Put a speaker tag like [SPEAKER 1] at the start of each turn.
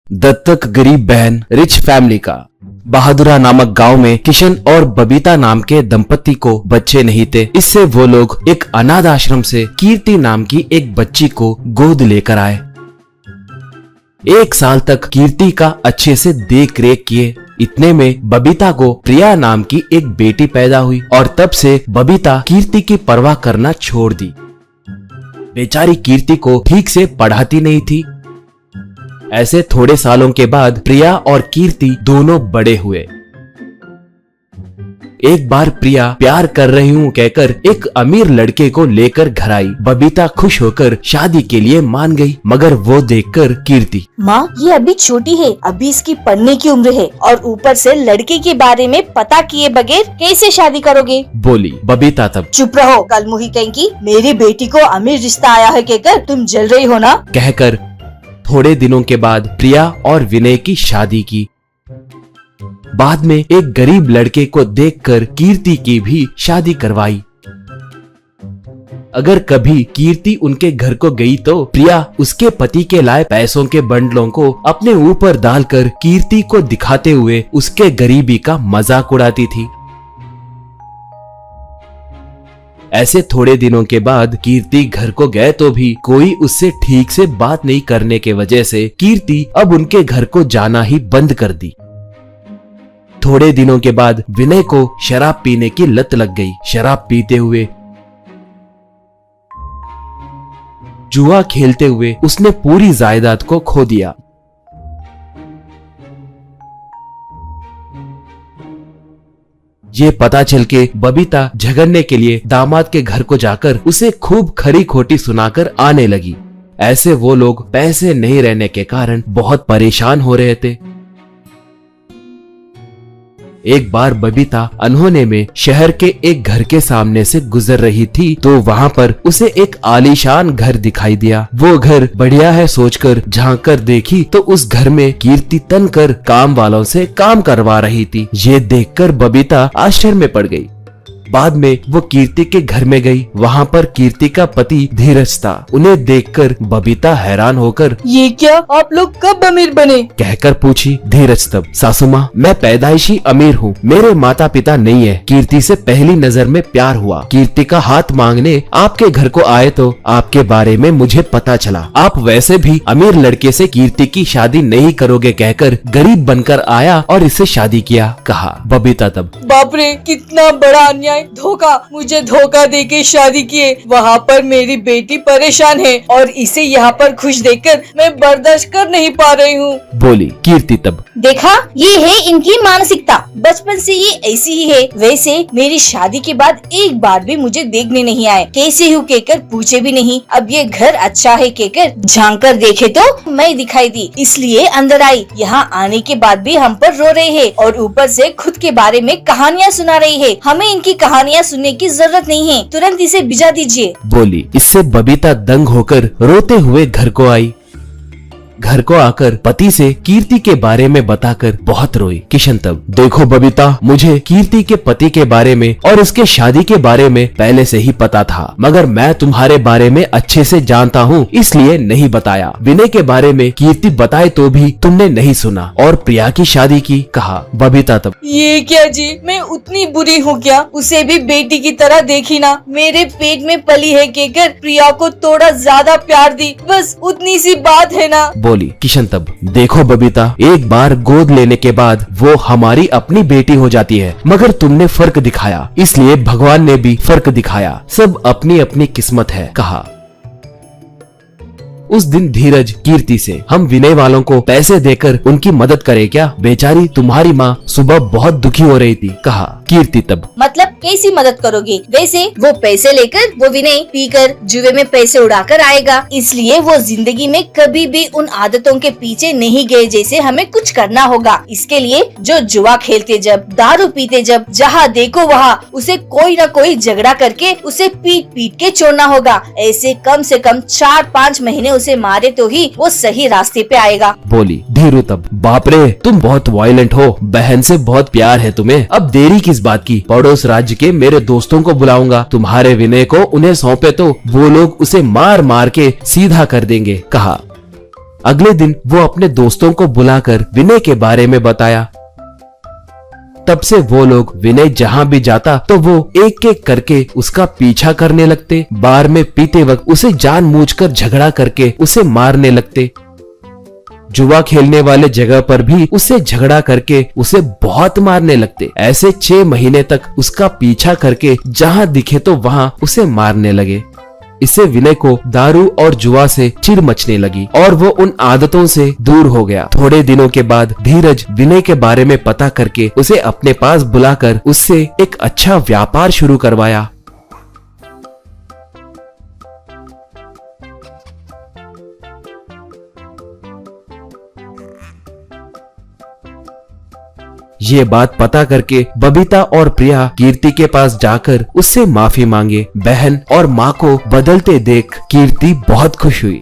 [SPEAKER 1] दत्तक गरीब बहन रिच फैमिली का। बहादुरा नामक गांव में किशन और बबीता नाम के दंपति को बच्चे नहीं थे। इससे वो लोग एक अनाथ आश्रम से कीर्ति नाम की एक बच्ची को गोद लेकर आए। 1 साल तक कीर्ति का अच्छे से देख रेख किए। इतने में बबीता को प्रिया नाम की एक बेटी पैदा हुई और तब से बबीता कीर्ति की परवाह करना छोड़ दी। बेचारी कीर्ति को ठीक से पढ़ाती नहीं थी। ऐसे थोड़े सालों के बाद प्रिया और कीर्ति दोनों बड़े हुए। एक बार प्रिया प्यार कर रही हूँ कहकर एक अमीर लड़के को लेकर घर आई। बबीता खुश होकर शादी के लिए मान गई, मगर वो देखकर कीर्ति,
[SPEAKER 2] माँ ये अभी छोटी है, अभी इसकी पढ़ने की उम्र है और ऊपर से लड़के के बारे में पता किए बगैर कैसे शादी करोगे,
[SPEAKER 1] बोली। बबीता तब,
[SPEAKER 2] चुप रहो, कल मुही कहेंगी मेरी बेटी को अमीर रिश्ता आया है कहकर तुम जल रही हो ना।
[SPEAKER 1] कहकर थोड़े दिनों के बाद प्रिया और विनय की शादी की। बाद में एक गरीब लड़के को देखकर कीर्ति की भी शादी करवाई। अगर कभी कीर्ति उनके घर को गई तो प्रिया उसके पति के लाए पैसों के बंडलों को अपने ऊपर डालकर कीर्ति को दिखाते हुए उसके गरीबी का मजाक उड़ाती थी। ऐसे थोड़े दिनों के बाद कीर्ति घर को गए तो भी कोई उससे ठीक से बात नहीं करने के वजह से कीर्ति अब उनके घर को जाना ही बंद कर दी। थोड़े दिनों के बाद विनय को शराब पीने की लत लग गई। शराब पीते हुए, जुआ खेलते हुए उसने पूरी जायदाद को खो दिया। ये पता चल के बबीता झगड़ने के लिए दामाद के घर को जाकर उसे खूब खरी खोटी सुनाकर आने लगी। ऐसे वो लोग पैसे नहीं रहने के कारण बहुत परेशान हो रहे थे। एक बार बबीता अनहोने में शहर के एक घर के सामने से गुजर रही थी तो वहाँ पर उसे एक आलीशान घर दिखाई दिया। वो घर बढ़िया है सोचकर झांक कर देखी तो उस घर में कीर्ति तन कर काम वालों से काम करवा रही थी। ये देखकर बबीता आश्चर्य में पड़ गई। बाद में वो कीर्ति के घर में गई। वहाँ पर कीर्ति का पति धीरज था। उन्हें देखकर बबीता हैरान होकर,
[SPEAKER 2] ये क्या, आप लोग कब अमीर बने,
[SPEAKER 1] कहकर पूछी। धीरज तब, सासू माँ मैं पैदाइशी अमीर हूँ, मेरे माता पिता नहीं है। कीर्ति से पहली नजर में प्यार हुआ। कीर्ति का हाथ मांगने आपके घर को आए तो आपके बारे में मुझे पता चला। आप वैसे भी अमीर लड़के से कीर्ति की शादी नहीं करोगे कहकर गरीब बनकर आया और इससे शादी किया, कहा। बबीता तब,
[SPEAKER 2] बाप रे कितना बड़ा अन्याय, धोखा, मुझे धोखा देके शादी किए। वहाँ पर मेरी बेटी परेशान है और इसे यहाँ पर खुश देखकर मैं बर्दाश्त कर नहीं पा रही हूँ,
[SPEAKER 1] बोली। कीर्ति तब,
[SPEAKER 2] देखा ये है इनकी मानसिकता, बचपन से ये ऐसी ही है। वैसे मेरी शादी के बाद एक बार भी मुझे देखने नहीं आए, कैसे हूँ कहकर पूछे भी नहीं। अब ये घर अच्छा है कहकर झांक कर देखे तो मैं दिखाई दी, इसलिए अंदर आई। यहाँ आने के बाद भी हम पर रो रहे हैं और ऊपर से खुद के बारे में कहानियाँ सुना रही है। हमें इनकी कहानियाँ सुनने की जरूरत नहीं है, तुरंत इसे भिजा दीजिए, बोली।
[SPEAKER 1] इससे बबीता दंग होकर रोते हुए घर को आई। घर को आकर पति से कीर्ति के बारे में बताकर बहुत रोई। किशन तब, देखो बबीता, मुझे कीर्ति के पति के बारे में और उसके शादी के बारे में पहले से ही पता था, मगर मैं तुम्हारे बारे में अच्छे से जानता हूँ इसलिए नहीं बताया। विनय के बारे में कीर्ति बताए तो भी तुमने नहीं सुना और प्रिया की शादी की, कहा। बबीता तब,
[SPEAKER 2] ये क्या जी, मैं उतनी बुरी हूँ क्या, उसे भी बेटी की तरह देखी ना, मेरे पेट में पली है कहकर प्रिया को थोड़ा ज्यादा प्यार दी, बस उतनी सी बात है ना,
[SPEAKER 1] बोली। किशन तब, देखो बबीता, एक बार गोद लेने के बाद वो हमारी अपनी बेटी हो जाती है, मगर तुमने फर्क दिखाया, इसलिए भगवान ने भी फर्क दिखाया। सब अपनी अपनी किस्मत है, कहा। उस दिन धीरज कीर्ति से, हम विनय वालों को पैसे देकर उनकी मदद करें क्या, बेचारी तुम्हारी माँ सुबह बहुत दुखी हो रही थी, कहा। कीर्ति तब,
[SPEAKER 2] मतलब कैसी मदद करोगे, वैसे वो पैसे लेकर वो विनय पीकर जुए में पैसे उड़ाकर आएगा, इसलिए वो जिंदगी में कभी भी उन आदतों के पीछे नहीं गए जैसे हमें कुछ करना होगा। इसके लिए जो जुआ खेलते जब, दारू पीते जब, जहाँ देखो वहाँ उसे कोई न कोई झगड़ा करके उसे पीट पीट के छोड़ना होगा। ऐसे कम से कम 4-5 महीने उसे मारे तो ही वो सही रास्ते पे आएगा, बोली।
[SPEAKER 1] धीरू तब, बाप रे तुम बहुत वायलेंट हो, बहन से बहुत प्यार है तुम्हें, अब देरी किस बात की, पड़ोस राज्य के मेरे दोस्तों को बुलाऊंगा, तुम्हारे विनय को उन्हें सौंपे तो वो लोग उसे मार मार के सीधा कर देंगे, कहा। अगले दिन वो अपने दोस्तों को बुलाकर विनय के बारे में बताया। तब से वो लोग विनय जहाँ भी जाता तो वो एक एक करके उसका पीछा करने लगते। बार में पीते वक्त उसे जानबूझकर झगड़ा करके उसे मारने लगते। जुआ खेलने वाले जगह पर भी उससे झगड़ा करके उसे बहुत मारने लगते। ऐसे 6 महीने तक उसका पीछा करके जहाँ दिखे तो वहाँ उसे मारने लगे। इससे विनय को दारू और जुआ से चिढ़ मचने लगी और वो उन आदतों से दूर हो गया। थोड़े दिनों के बाद धीरज विनय के बारे में पता करके उसे अपने पास बुलाकर उससे एक अच्छा व्यापार शुरू करवाया। ये बात पता करके बबीता और प्रिया कीर्ति के पास जाकर उससे माफी मांगे। बहन और माँ को बदलते देख कीर्ति बहुत खुश हुई।